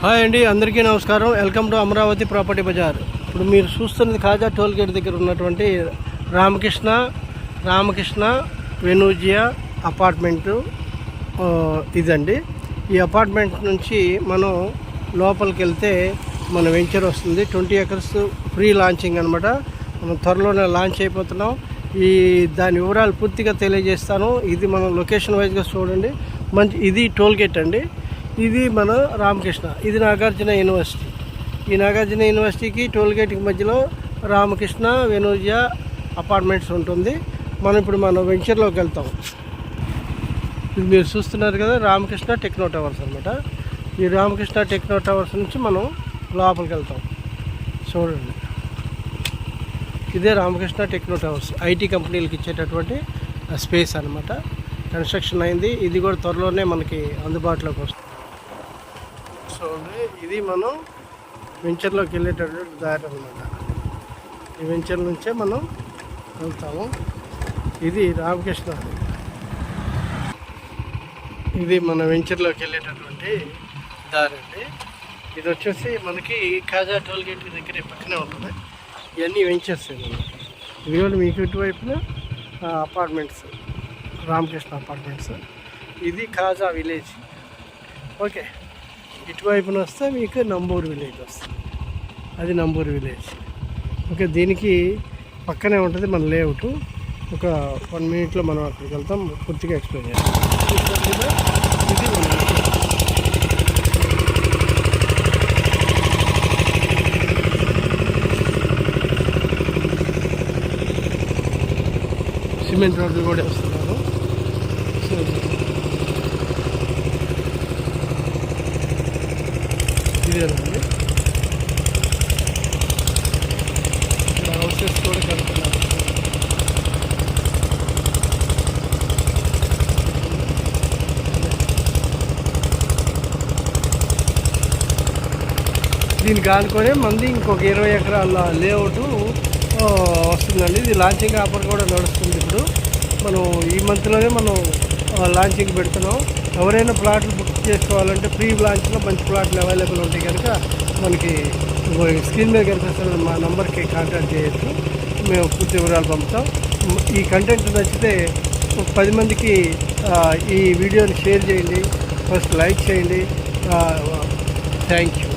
Hi అండి, అందరికీ నమస్కారం. Welcome to Amaravati Property Bazaar. ఇప్పుడు మీరు చూస్తున్నది కాజా టోల్ గేట్ దగ్గర ఉన్నటువంటి రామకృష్ణ వెనూజియా అపార్ట్మెంటు ఇదండి. ఈ అపార్ట్మెంట్ నుంచి మనం లోపలికి వెళ్తే మన వెంచర్ వస్తుంది. 20 acres ప్రీ లాంచింగ్ అనమాట. మనం త్వరలోనే లాంచ్ అయిపోతున్నాం. దాని వివరాలు పూర్తిగా తెలియజేస్తాను. ఇది మనం లొకేషన్ వైజ్గా చూడండి. ఇది టోల్ గేట్ అండి. ఇది మన రామకృష్ణ, ఇది నాగార్జున యూనివర్సిటీ. ఈ నాగార్జున యూనివర్సిటీకి టోల్ గేట్కి మధ్యలో రామకృష్ణ వెనూజియా అపార్ట్మెంట్స్ ఉంటుంది. ఇప్పుడు మన వెంచర్లోకి వెళ్తాం. ఇది మీరు చూస్తున్నారు కదా, రామకృష్ణ టెక్నో టవర్స్ అనమాట. ఈ రామకృష్ణ టెక్నో టవర్స్ నుంచి మనం లోపలికి వెళ్తాం. చూడండి, ఇదే రామకృష్ణ టెక్నో టవర్స్, ఐటీ కంపెనీలకు ఇచ్చేటటువంటి స్పేస్ అనమాట. కన్స్ట్రక్షన్ అయింది. ఇది కూడా త్వరలోనే మనకి అందుబాటులోకి వస్తుంది. చూడండి, ఇది మనం వెంచర్లోకి వెళ్ళేటటువంటి దారి అనమాట. ఈ వెంచర్ నుంచే మనం వెళ్తాము. ఇది రామకృష్ణ, ఇది మన వెంచర్లోకి వెళ్ళేటటువంటి దారి అండి. ఇది వచ్చేసి మనకి కాజా టోల్ గేట్ దగ్గర పక్కనే ఉంటుంది. ఇవన్నీ వెంచర్స్ అనమాట. ఇది కూడా మీకు ఇటువైపున అపార్ట్మెంట్స్, రామకృష్ణ అపార్ట్మెంట్స్. ఇది కాజా విలేజ్. ఓకే, ఇటువైపున వస్తే మీకు నంబూరు విలేజ్ వస్తుంది. అది నంబూరు విలేజ్. ఓకే, దీనికి పక్కనే ఉంటుంది మన లేఅవుట్. ఒక 1 minute మనం అక్కడికి వెళ్తాం, పూర్తిగా ఎక్స్ప్లెయిన్ చేస్తాం. ఇది సిమెంట్ రోడ్లు కూడా వస్తున్నారు. ఇదేనండి, ఇక్కడ హౌసెస్ కూడా కడుతున్నారు. దీనికి ఆనుకొని మంది ఇంకొక 20 ఎకరాల లేఅవుట్ వస్తుందండి. ఇది లాంచింగ్ ఆఫర్ కూడా నడుస్తుంది. ఇప్పుడు మనం ఈ మంత్లోనే మనం లాంచింగ్ పెడుతున్నాం. ఎవరైనా ప్లాట్లు బుక్ చేసుకోవాలంటే ప్రీ లాంచ్లో మంచి ప్లాట్లు అవైలబుల్ ఉంటాయి కనుక మనకి స్క్రీన్ మీద కనిపిస్తున్న మా నెంబర్కి కాంటాక్ట్ చేయొచ్చు. మేము పూర్తి వివరాలు పంపుతాం. ఈ కంటెంట్ నచ్చితే 10 మందికి ఈ వీడియోని షేర్ చేయండి. ఫస్ట్ లైక్ చేయండి. Thank you.